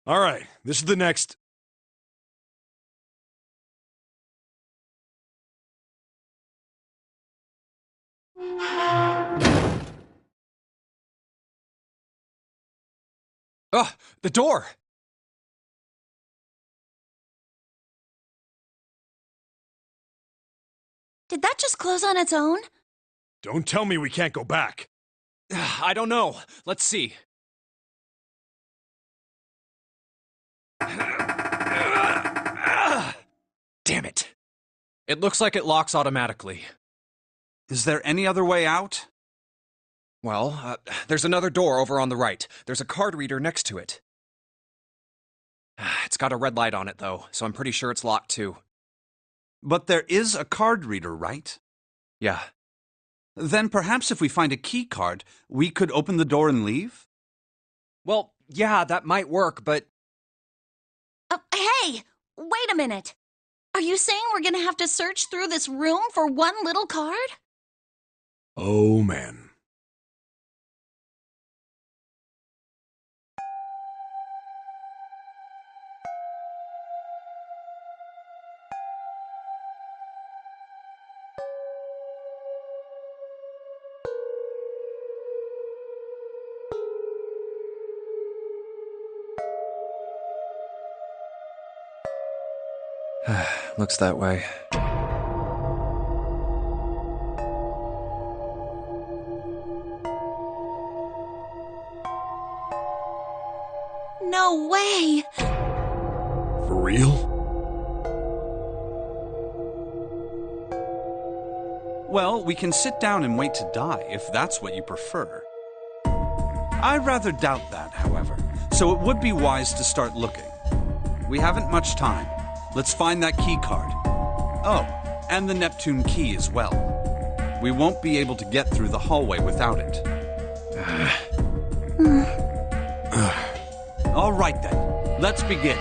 All right, this is the next... Ugh, the door! Did that just close on its own? Don't tell me we can't go back. I don't know. Let's see. Damn it. It looks like it locks automatically. Is there any other way out? Well, there's another door over on the right. There's a card reader next to it. It's got a red light on it, though, so I'm pretty sure it's locked, too. But there is a card reader, right? Yeah. Then perhaps if we find a key card, we could open the door and leave? Well, yeah, that might work, but... Hey! Wait a minute! Are you saying we're gonna have to search through this room for one little card? Oh, man. Looks that way. No way! For real? Well, we can sit down and wait to die, if that's what you prefer. I rather doubt that, however, so it would be wise to start looking. We haven't much time. Let's find that key card. Oh, and the Neptune key as well. We won't be able to get through the hallway without it. All right then, let's begin.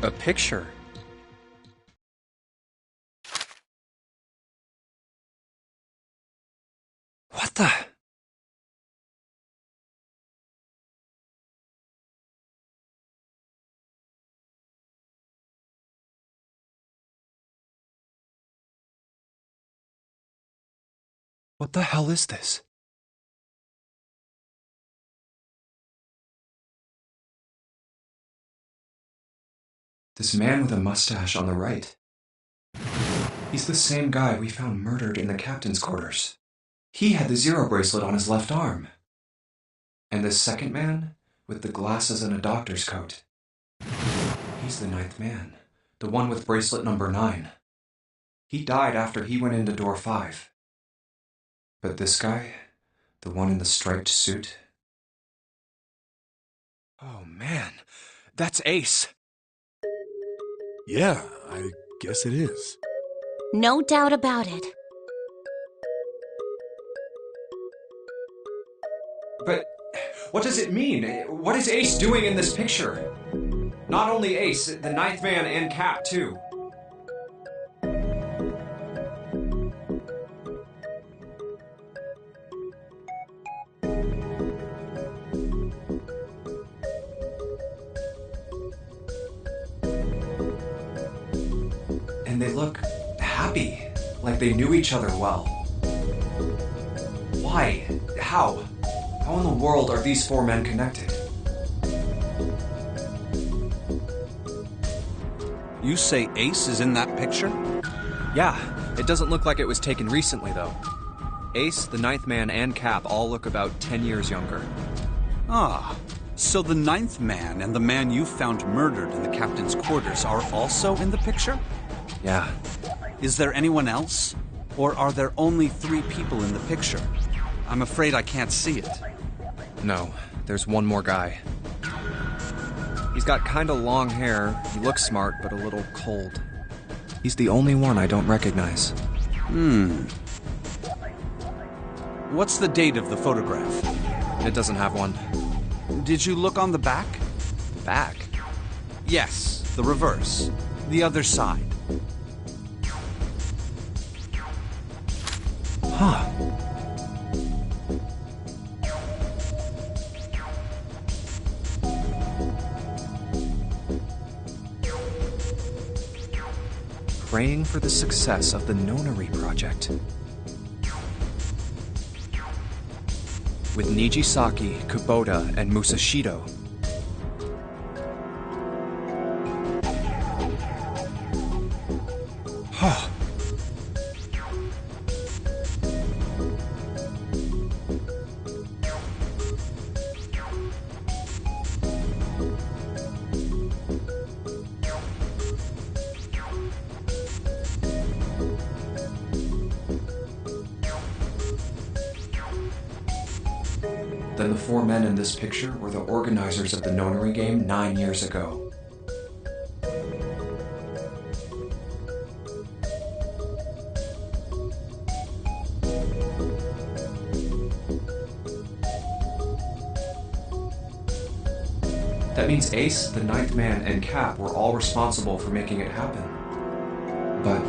A picture. What the? What the hell is this? This man with a mustache on the right. He's the same guy we found murdered in the captain's quarters. He had the zero bracelet on his left arm. And this second man, with the glasses and a doctor's coat. He's the ninth man, the one with bracelet number 9. He died after he went into door 5. But this guy, the one in the striped suit... Oh man, that's Ace. Yeah, I guess it is. No doubt about it. But what does it mean? What is Ace doing in this picture? Not only Ace, the ninth man and Cap, too. What? look happy, like they knew each other well. Why? How? How in the world are these four men connected? You say Ace is in that picture? Yeah, it doesn't look like it was taken recently, though. Ace, the ninth man, and Cap all look about 10 years younger. Ah, so the ninth man and the man you found murdered in the captain's quarters are also in the picture? Yeah. Is there anyone else? Or are there only 3 people in the picture? I'm afraid I can't see it. No, there's one more guy. He's got kinda long hair, he looks smart, but a little cold. He's the only one I don't recognize. What's the date of the photograph? It doesn't have one. Did you look on the back? The back? Yes, the reverse. The other side. Huh. Praying for the success of the Nonary project. With Nijisaki, Kubota, and Musashido. Huh. Then the 4 men in this picture were the organizers of the Nonary game 9 years ago. That means Ace, the ninth man, and Cap were all responsible for making it happen. But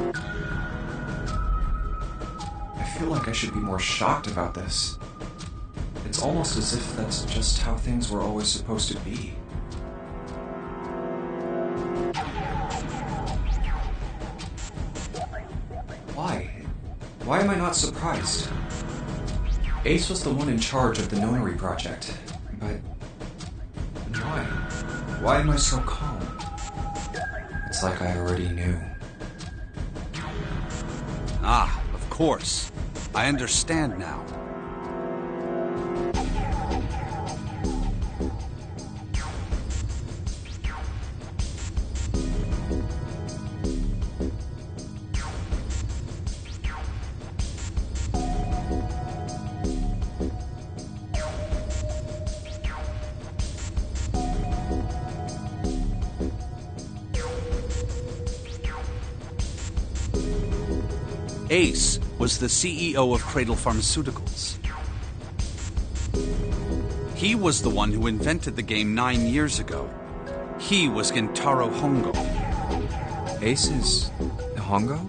I feel like I should be more shocked about this. It's almost as if that's just how things were always supposed to be. Why? Why am I not surprised? Ace was the one in charge of the Nonary project, but why? Why am I so calm? It's like I already knew. Ah, of course. I understand now. Ace was the CEO of Cradle Pharmaceuticals. He was the one who invented the game 9 years ago. He was Gentaro Hongo. Ace is Hongo?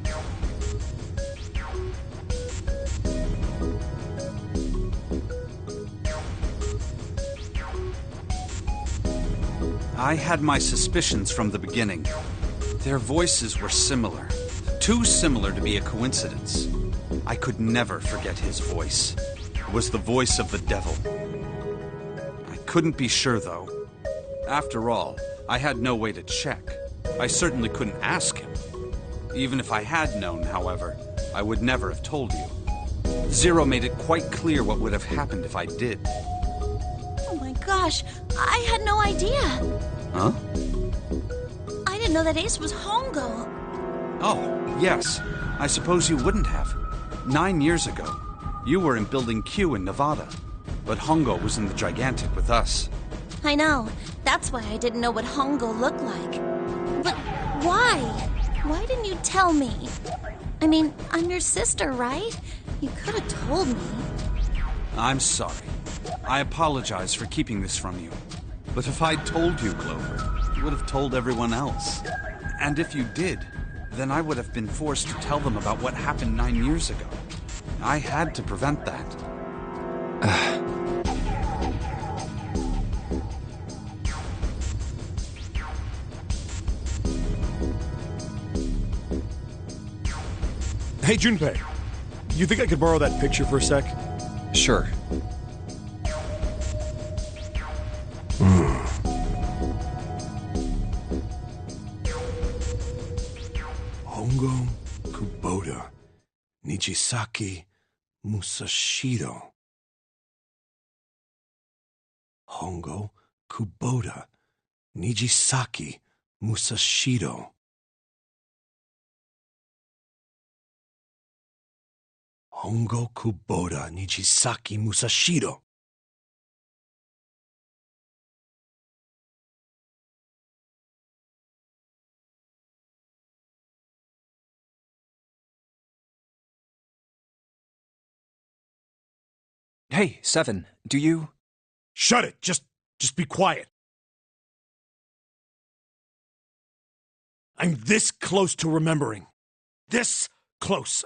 I had my suspicions from the beginning. Their voices were similar. Too similar to be a coincidence. I could never forget his voice. It was the voice of the devil. I couldn't be sure, though. After all, I had no way to check. I certainly couldn't ask him. Even if I had known, however, I would never have told you. Zero made it quite clear what would have happened if I did. Oh my gosh, I had no idea. Huh? I didn't know that Ace was Hongo. Oh, yes. I suppose you wouldn't have. 9 years ago, you were in Building Q in Nevada, but Hongo was in the Gigantic with us. I know. That's why I didn't know what Hongo looked like. But why? Why didn't you tell me? I mean, I'm your sister, right? You could have told me. I'm sorry. I apologize for keeping this from you. But if I'd told you, Clover, you would have told everyone else. And if you did, then I would have been forced to tell them about what happened 9 years ago. I had to prevent that. Hey, Junpei. You think I could borrow that picture for a sec? Sure. Hongo Kubota, Nijisaki Musashiro. Hongo Kubota, Nijisaki Musashiro. Hongo Kubota, Nijisaki Musashiro. Hey, Seven, do you... Shut it! Just be quiet. I'm this close to remembering. This close.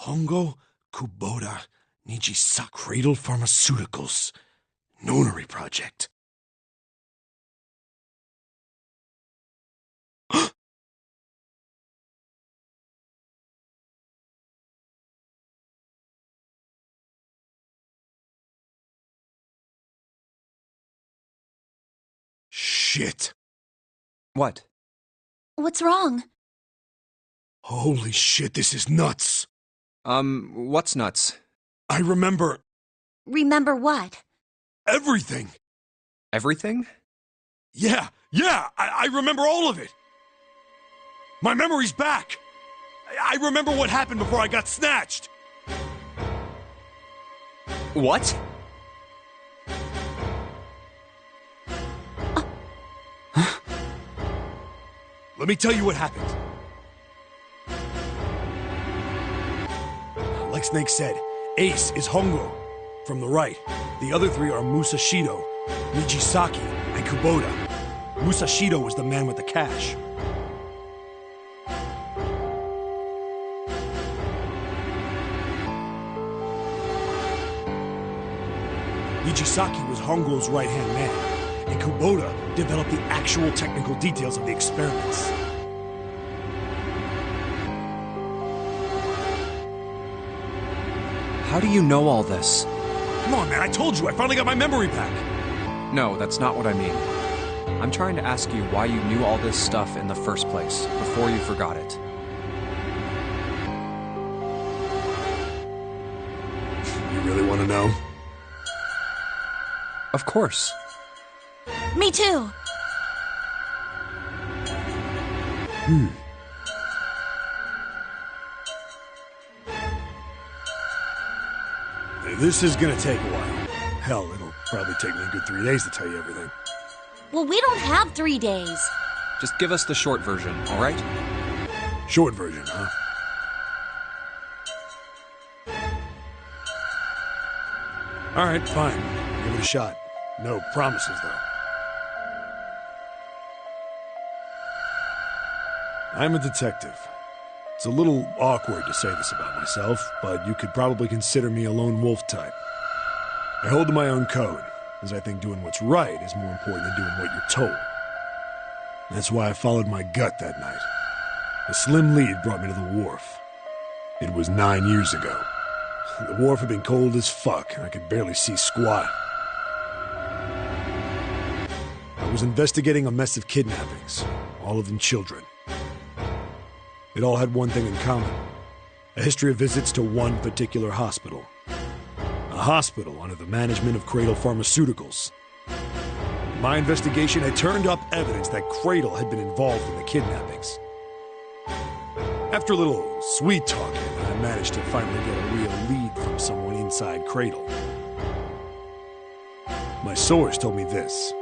Hongo Kubota Nijisa Cradle Pharmaceuticals. Nonary project. Shit. What? What's wrong? Holy shit, this is nuts. What's nuts? I remember Remember what? everything. Everything? Yeah, I remember all of it. My memory's back. I remember what happened before I got snatched. What? Let me tell you what happened. Like Snake said, Ace is Hongo from the right. The other three are Musashido, Nijisaki, and Kubota. Musashido was the man with the cash. Nijisaki was Hongo's right-hand man, and Kubota developed the actual technical details of the experiments. How do you know all this? Come on, man, I told you, I finally got my memory back. No, that's not what I mean. I'm trying to ask you why you knew all this stuff in the first place, before you forgot it. You really want to know? Of course. Me too. This is gonna take a while. Hell, it'll probably take me a good 3 days to tell you everything. Well, we don't have 3 days. Just give us the short version, all right? Short version, huh? Alright, fine. Give it a shot. No promises, though. I'm a detective. It's a little awkward to say this about myself, but you could probably consider me a lone wolf type. I hold to my own code, as I think doing what's right is more important than doing what you're told. That's why I followed my gut that night. A slim lead brought me to the wharf. It was 9 years ago. The wharf had been cold as fuck, and I could barely see squat. I was investigating a mess of kidnappings, all of them children. It all had one thing in common: a history of visits to one particular hospital. A hospital under the management of Cradle Pharmaceuticals. My investigation had turned up evidence that Cradle had been involved in the kidnappings. After a little sweet talking, I managed to finally get a real lead from someone inside Cradle. My source told me this.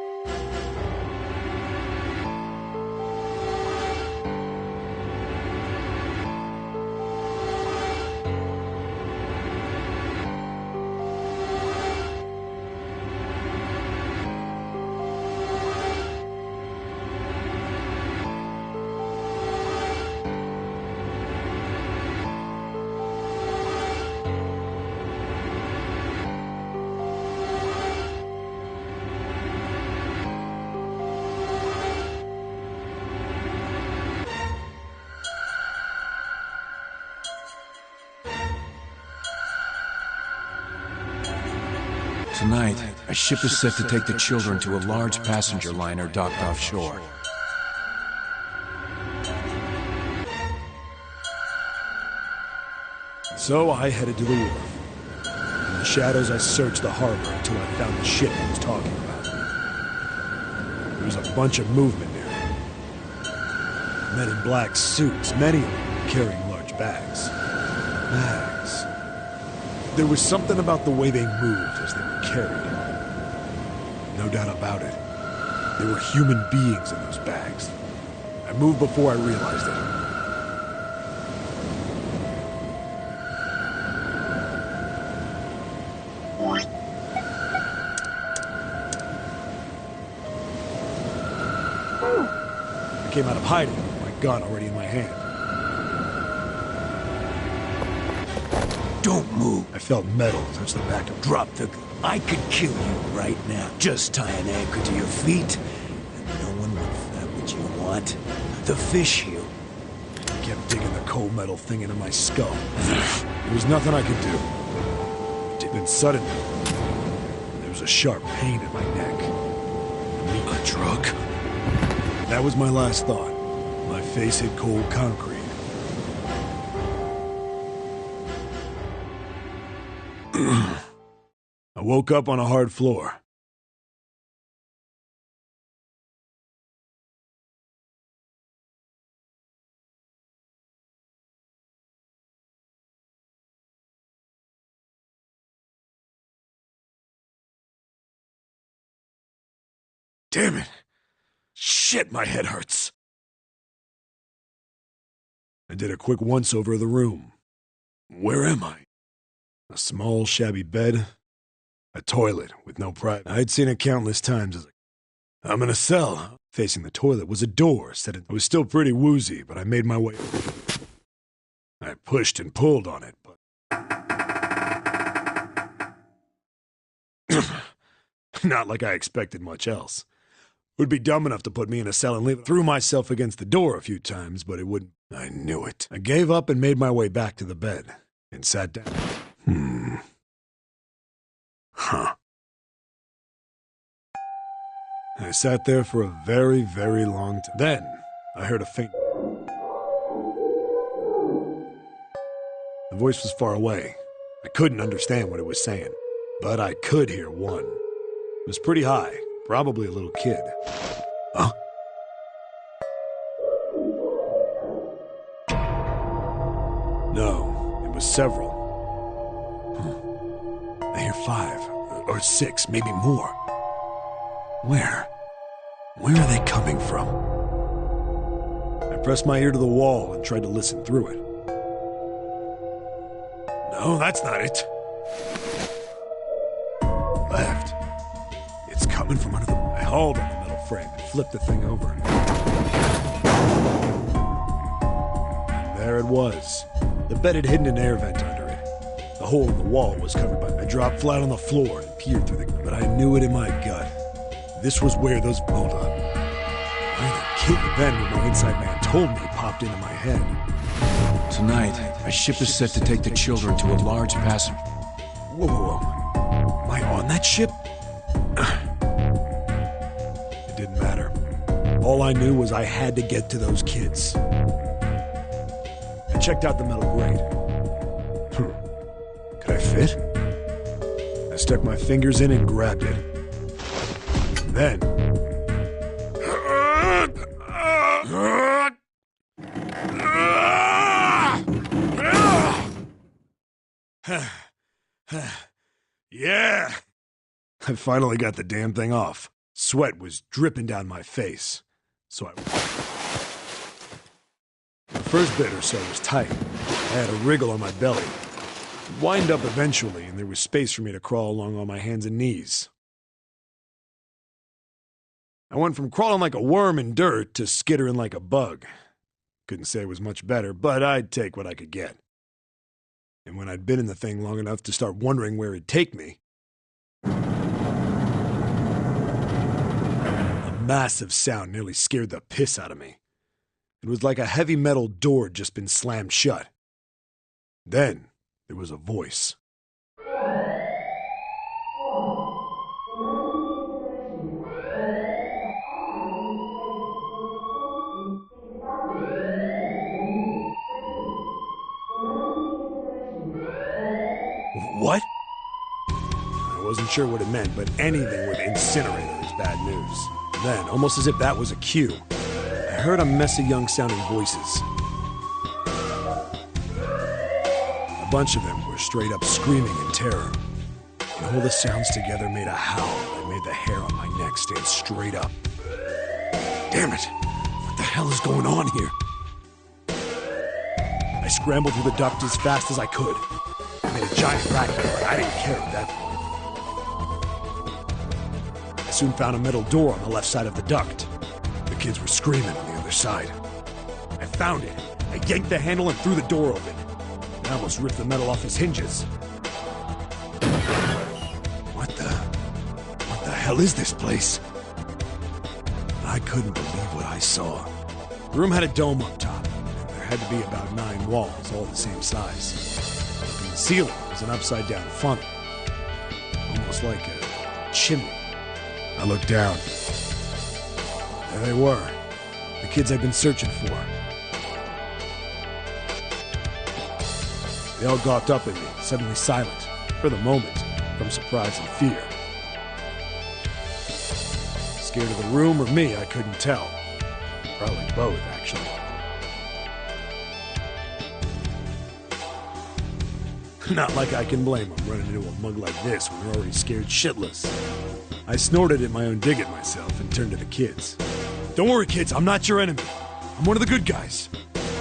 Tonight, a ship is set to take the children to a large passenger liner docked offshore. So I headed to the wharf. In the shadows, I searched the harbor until I found the ship I was talking about. There was a bunch of movement near it. Men in black suits, many of them carrying large bags. Bags. There was something about the way they moved as they were carried. No doubt about it. There were human beings in those bags. I moved before I realized it. I came out of hiding with my gun already in my hand. Don't move. I felt metal touch the back of Drop the gun. I could kill you right now. Just tie an anchor to your feet, and no one would. That what you want? The fish you. I kept digging the cold metal thing into my skull. There was nothing I could do. Then suddenly, there was a sharp pain in my neck. A drug? That was my last thought. My face hit cold concrete. I woke up on a hard floor. Damn it! Shit, my head hurts. I did a quick once-over of the room. Where am I? A small, shabby bed. A toilet with no private. I'd seen it countless times. I'm in a cell. Facing the toilet was a door. I was still pretty woozy, but I made my way. I pushed and pulled on it, but... Not like I expected much else. It would be dumb enough to put me in a cell and leave it. Threw myself against the door a few times, but it wouldn't. I knew it. I gave up and made my way back to the bed and sat down. Huh. I sat there for a very, very long time. Then, I heard a faint... The voice was far away. I couldn't understand what it was saying, but I could hear one. It was pretty high, probably a little kid. Huh? No, it was several. I hear 5 or 6, maybe more. Where? Where are they coming from? I pressed my ear to the wall and tried to listen through it. No, that's not it. Left. It's coming from under the... I hauled on the metal frame and flipped the thing over. And there it was. The bed had hidden an air vent under it. The hole in the wall was covered by... I dropped flat on the floor and peered through the... But I knew it in my gut. This was where those... Hold up. Where the kid then when my inside man told me popped into my head. Tonight, a ship is set to take the children to a large passenger... Whoa, whoa, whoa. Am I on that ship? It didn't matter. All I knew was I had to get to those kids. I checked out the metal grate. Could I fit? I stuck my fingers in and grabbed it. Then... Yeah! I finally got the damn thing off. Sweat was dripping down my face. So the first bit or so was tight. I had a wriggle on my belly. It'd wind up eventually, and there was space for me to crawl along on my hands and knees. I went from crawling like a worm in dirt to skittering like a bug. Couldn't say it was much better, but I'd take what I could get. And when I'd been in the thing long enough to start wondering where it'd take me, a massive sound nearly scared the piss out of me. It was like a heavy metal door had just been slammed shut. Then there was a voice. What? I wasn't sure what it meant, but anything with incinerator is bad news. Then, almost as if that was a cue, I heard a mess of young-sounding voices. A bunch of them were straight up screaming in terror. And all the sounds together made a howl that made the hair on my neck stand straight up. Damn it! What the hell is going on here? I scrambled through the duct as fast as I could. I made a giant racket, but I didn't care at that point. I soon found a metal door on the left side of the duct. The kids were screaming on the other side. I found it. I yanked the handle and threw the door open. I almost ripped the metal off its hinges. What the hell is this place? I couldn't believe what I saw. The room had a dome up top. There had to be about 9 walls, all the same size. Up in the ceiling was an upside-down funnel. Almost like a chimney. I looked down. There they were. The kids I'd been searching for. They all gawked up at me, suddenly silent, for the moment, from surprise and fear. Scared of the room or me, I couldn't tell. Probably both, actually. Not like I can blame them running into a mug like this when they're already scared shitless. I snorted at my own dig at myself and turned to the kids. Don't worry, kids, I'm not your enemy. I'm one of the good guys.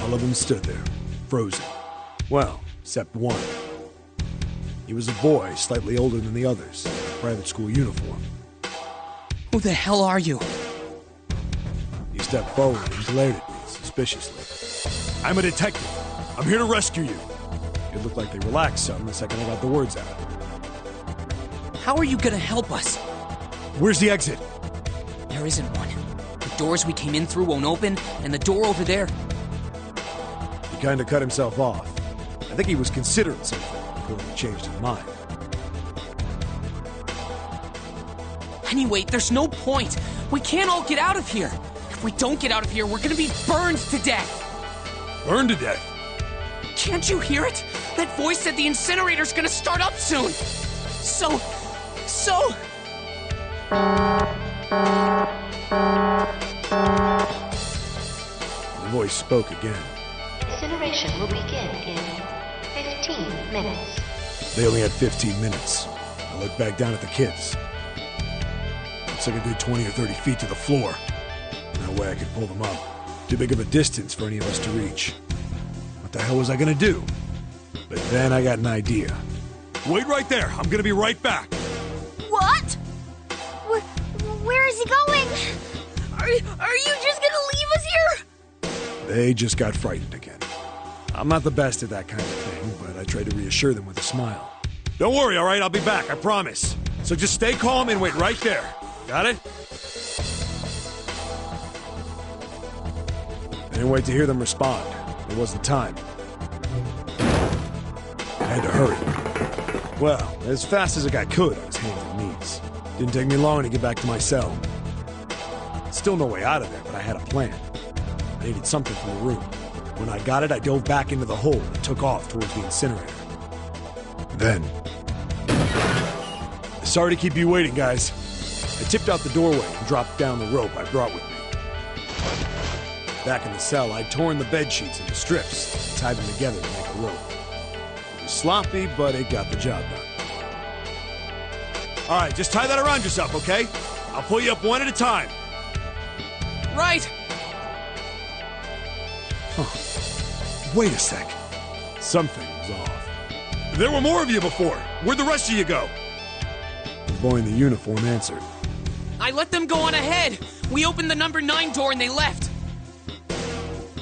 All of them stood there, frozen. Well, except one. He was a boy, slightly older than the others, in a private school uniform. Who the hell are you? He stepped forward and glared at me suspiciously. I'm a detective. I'm here to rescue you. It looked like they relaxed some the second I got the words out. How are you gonna help us? Where's the exit? There isn't one. The doors we came in through won't open, and the door over there... He kind of cut himself off. I think he was considering something before he changed his mind. Anyway, there's no point. We can't all get out of here. If we don't get out of here, we're gonna be burned to death. Burned to death? Can't you hear it? That voice said the incinerator's gonna start up soon. So... The voice spoke again. Incineration will begin in 15 minutes. They only had 15 minutes. I looked back down at the kids. Looks like a good 20 or 30 feet to the floor. No way I could pull them up. Too big of a distance for any of us to reach. What the hell was I gonna do? But then I got an idea. Wait right there. I'm gonna be right back. What? Where is he going? Are you just gonna leave us here? They just got frightened again. I'm not the best at that kind of thing, but I tried to reassure them with a smile. Don't worry, all right? I'll be back, I promise. So just stay calm and wait right there. Got it? I didn't wait to hear them respond. There wasn't time. I had to hurry. Well, as fast as a guy could on his hands and knees. Didn't take me long to get back to my cell. Still no way out of there, but I had a plan. I needed something from the room. When I got it, I dove back into the hole and took off towards the incinerator. Then... Sorry to keep you waiting, guys. I tipped out the doorway and dropped down the rope I brought with me. Back in the cell, I'd torn the bed sheets into strips and tied them together to make a rope. It was sloppy, but it got the job done. All right, just tie that around yourself, okay? I'll pull you up one at a time. Right! Wait a sec. Something was off. There were more of you before. Where'd the rest of you go? The boy in the uniform answered. I let them go on ahead. We opened the number 9 door and they left.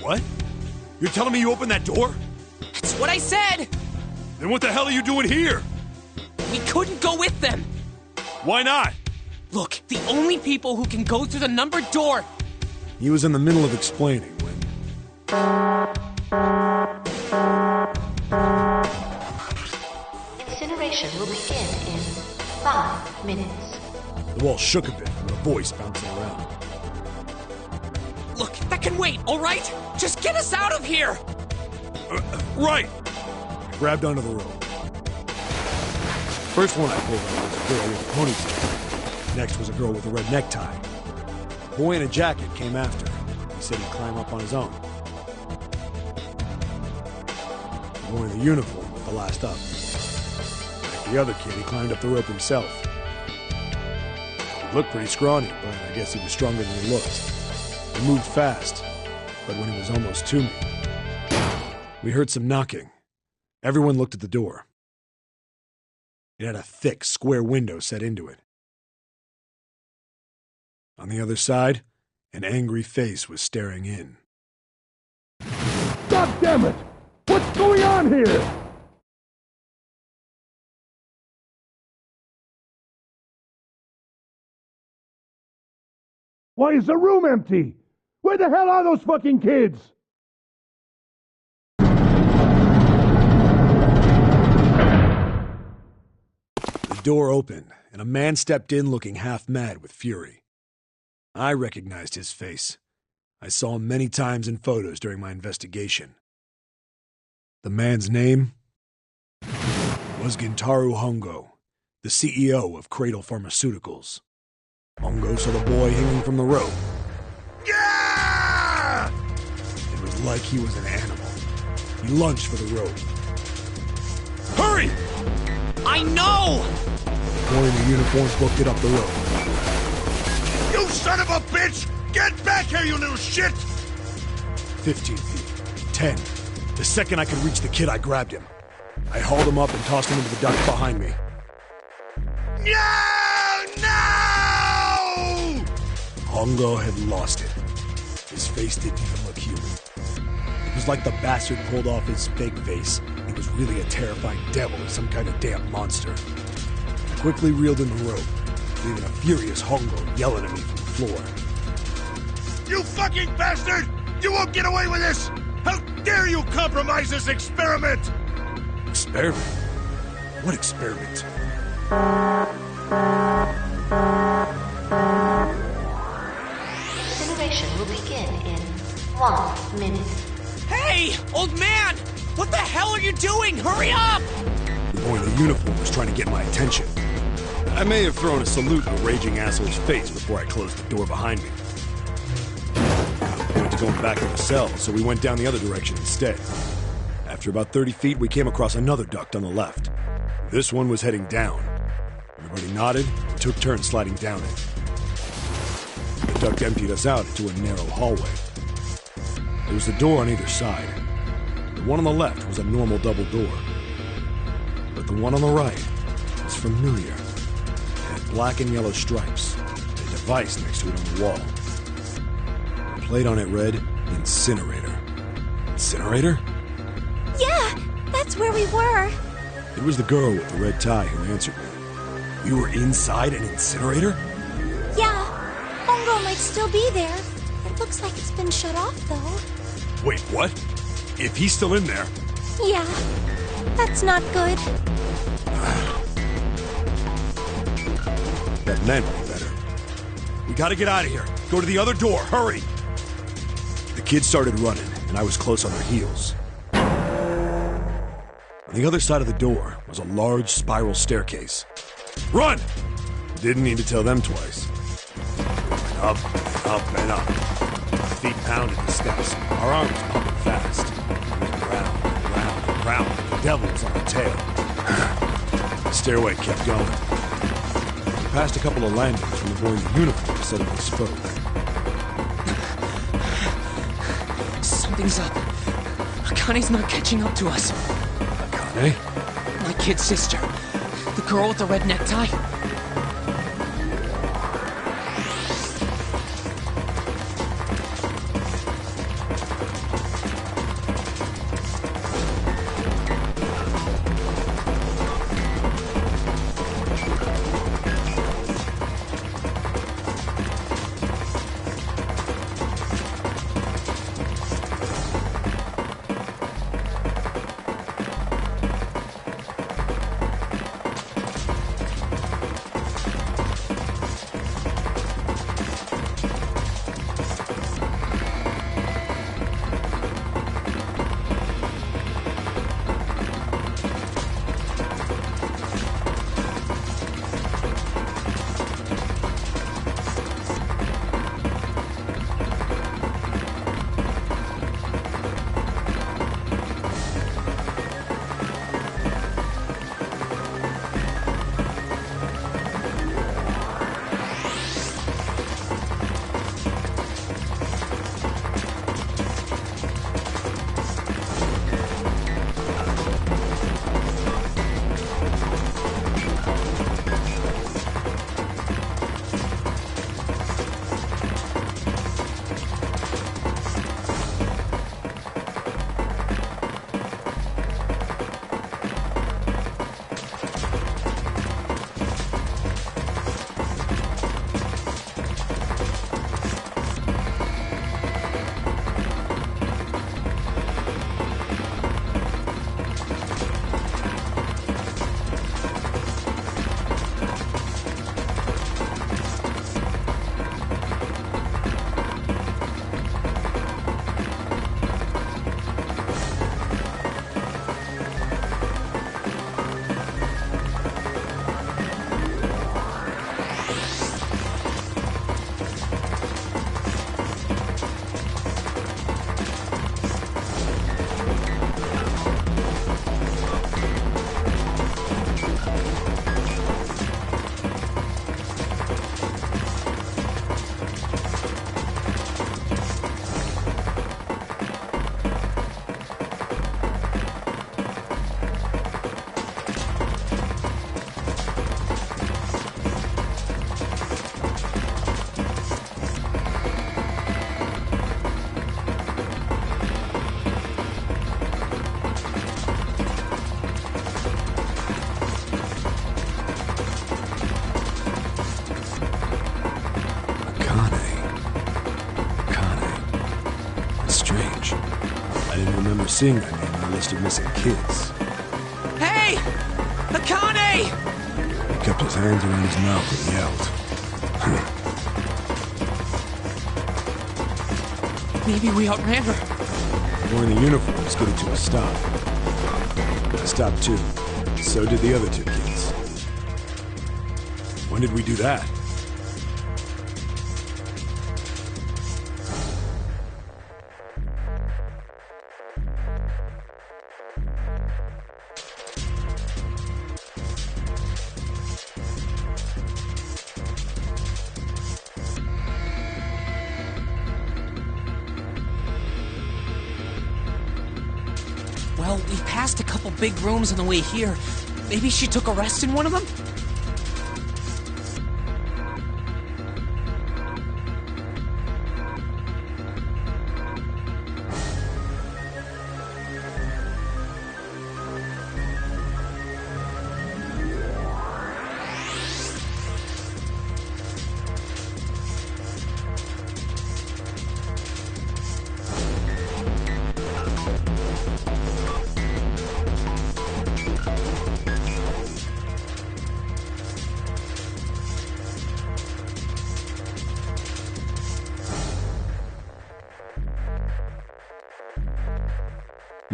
What? You're telling me you opened that door? That's what I said! Then what the hell are you doing here? We couldn't go with them. Why not? Look, the only people who can go through the numbered door... He was in the middle of explaining when... Incineration will begin in 5 minutes. The wall shook a bit from the voice bouncing around. Look, that can wait, all right? Just get us out of here! Right! I grabbed onto the rope. First one I pulled up was a girl with a ponytail. Next was a girl with a red necktie. A boy in a jacket came after. He said he'd climb up on his own. The boy in the uniform was the last up. Like the other kid, he climbed up the rope himself. He looked pretty scrawny, but I guess he was stronger than he looked. He moved fast, but when he was almost to me, we heard some knocking. Everyone looked at the door. It had a thick, square window set into it. On the other side, an angry face was staring in. God damn it! What's going on here? Why is the room empty? Where the hell are those fucking kids? The door opened, and a man stepped in looking half mad with fury. I recognized his face. I saw him many times in photos during my investigation. The man's name was Gintaro Hongo, the CEO of Cradle Pharmaceuticals. Hongo saw the boy hanging from the rope. Yeah! It was like he was an animal. He lunged for the rope. Hurry! I know! The boy in the uniform booked it up the rope. You son of a bitch! Get back here, you little shit! 15 feet. 10. The second I could reach the kid, I grabbed him. I hauled him up and tossed him into the duct behind me. No! No! Hongo had lost it. His face didn't even look human. It was like the bastard pulled off his fake face. He was really a terrifying devil or some kind of damn monster. I quickly reeled in the rope, leaving a furious Hongo yelling at me from the floor. You fucking bastard! You won't get away with this! How dare you compromise this experiment! Experiment? What experiment? Simulation will begin in 1 minute. Hey, old man! What the hell are you doing? Hurry up! The boy in the uniform was trying to get my attention. I may have thrown a salute in the raging asshole's face before I closed the door behind me. Point to going back to the cell, so we went down the other direction instead. After about 30 feet, we came across another duct on the left. This one was heading down. Everybody nodded and took turns sliding down it. The duct emptied us out into a narrow hallway. There was a door on either side. The one on the left was a normal double door. But the one on the right was familiar. It had black and yellow stripes, and a device next to it on the wall. The plate on it read, Incinerator. Incinerator? Yeah, that's where we were. It was the girl with the red tie who answered me. We were inside an incinerator? Yeah, Hongo might still be there. It looks like it's been shut off, though. Wait, what? If he's still in there... Yeah, that's not good. That meant better. We gotta get out of here. Go to the other door, hurry! The kids started running, and I was close on their heels. On the other side of the door was a large spiral staircase. Run! Didn't need to tell them twice. Up, up, and up. Feet pounded the steps. Our arms pumping fast. We went round, round, round. The devil was on our tail. The stairway kept going. We passed a couple of landings when the boy in the uniform suddenly spoke. Something's up. Akane's not catching up to us. Akane? My kid's sister. The girl with the red necktie. I didn't remember seeing that name on the list of missing kids. Hey! Akane! He kept his hands around his mouth and yelled. Maybe we outran her. Wearing the uniform was getting to a stop. I stopped too. So did the other two kids. When did we do that? Well, we passed a couple big rooms on the way here. Maybe she took a rest in one of them?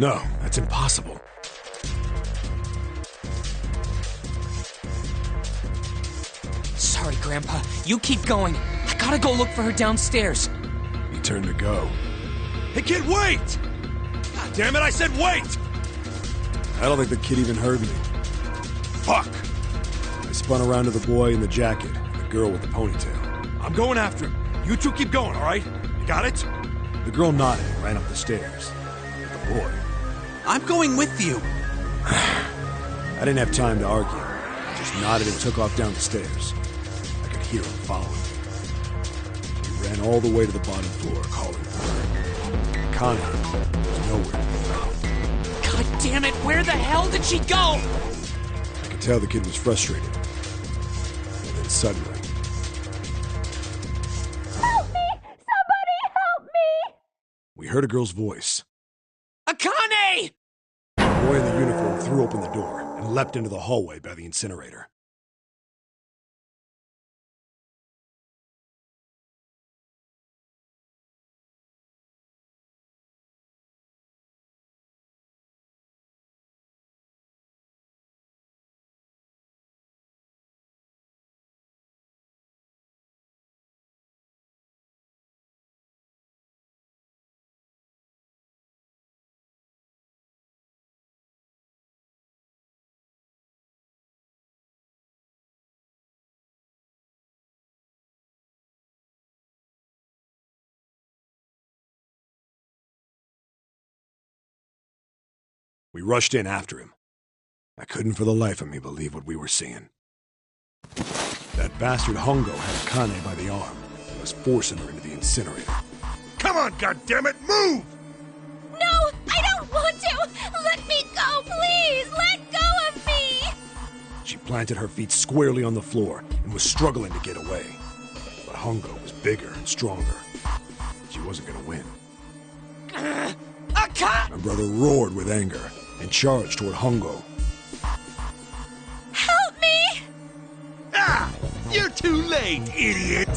No, that's impossible. Sorry, Grandpa. You keep going. I gotta go look for her downstairs. He turned to go. Hey, kid, wait! God damn it, I said wait! I don't think the kid even heard me. Fuck! I spun around to the boy in the jacket and the girl with the ponytail. I'm going after him. You two keep going, all right? You got it? The girl nodded and ran up the stairs. But the boy... I'm going with you. I didn't have time to argue. I just nodded and took off down the stairs. I could hear him following me. He ran all the way to the bottom floor, calling for her. Connie was nowhere to be found. God damn it, where the hell did she go? I could tell the kid was frustrated. And then suddenly... Help me! Somebody help me! we heard a girl's voice. Akane! The boy in the uniform threw open the door and leapt into the hallway by the incinerator. We rushed in after him. I couldn't for the life of me believe what we were seeing. That bastard Hongo had Akane by the arm and was forcing her into the incinerator. Come on, goddammit, move! No, I don't want to! Let me go, please! Let go of me! She planted her feet squarely on the floor and was struggling to get away. But Hongo was bigger and stronger. She wasn't gonna win. Akane! My brother roared with anger and charged toward Hongo. Help me! Ah! You're too late, idiot!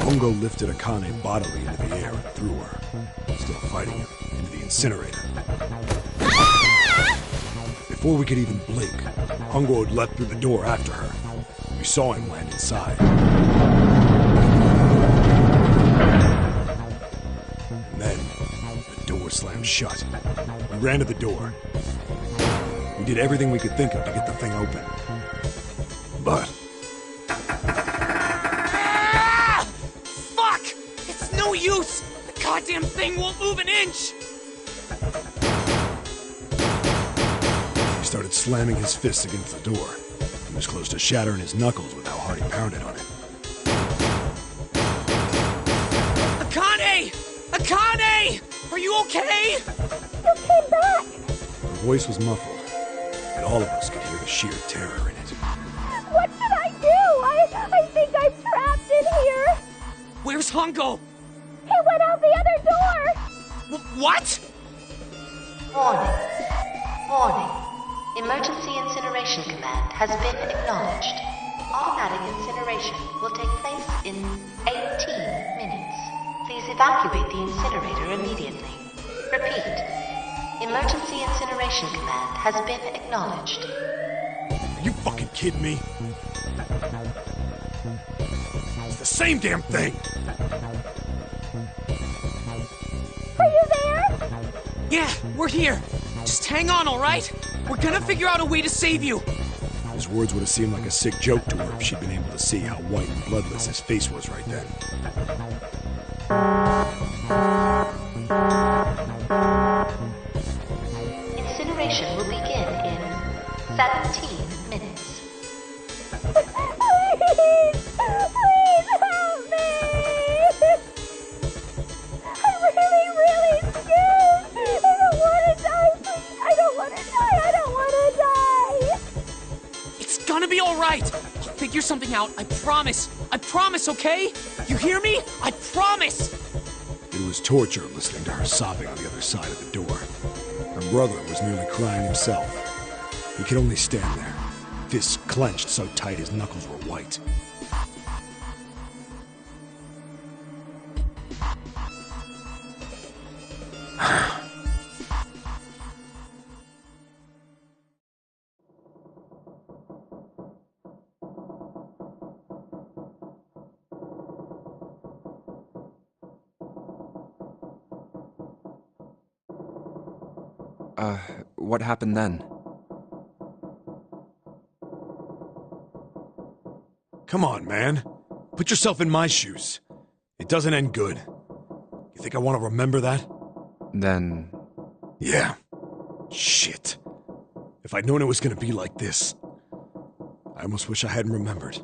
Hongo lifted Akane bodily into the air and threw her, still fighting him, into the incinerator. Ah! Before we could even blink, Hongo had leapt through the door after her. We saw him land inside. And then, the door slammed shut. We ran to the door. We did everything we could think of to get the thing open. But... Ah! Fuck! It's no use! The goddamn thing won't move an inch! he started slamming his fists against the door. He was close to shattering his knuckles with how hard he pounded on it. Akane! Akane! Are you okay? You came back! Her voice was muffled, and all of us could hear the sheer terror in it. What should I do? I think I'm trapped in here! Where's Hongo? He went out the other door! Well, What? Warning. Warning. Emergency incineration command has been acknowledged. Automatic incineration will take place in 18 minutes. Please evacuate the incinerator immediately. Repeat. Emergency incineration command has been acknowledged. Are you fucking kidding me? It's the same damn thing! Are you there? Yeah, we're here. Just hang on, all right? We're gonna figure out a way to save you. His words would have seemed like a sick joke to her if she'd been able to see how white and bloodless his face was right then. Incineration will begin in 17 minutes. Please help me! I'm really scared! I don't want to die! I don't want to die! I don't want to die! It's gonna be all right. I'll figure something out. I promise. I promise, okay? You hear me? I promise. It was torture listening to her sobbing on the other side of the door. Her brother was nearly crying himself. He could only stand there, fists clenched so tight his knuckles were white. What happened then? Come on, man. Put yourself in my shoes. It doesn't end good. You think I want to remember that? Then... Yeah. Shit. If I'd known it was gonna be like this, I almost wish I hadn't remembered.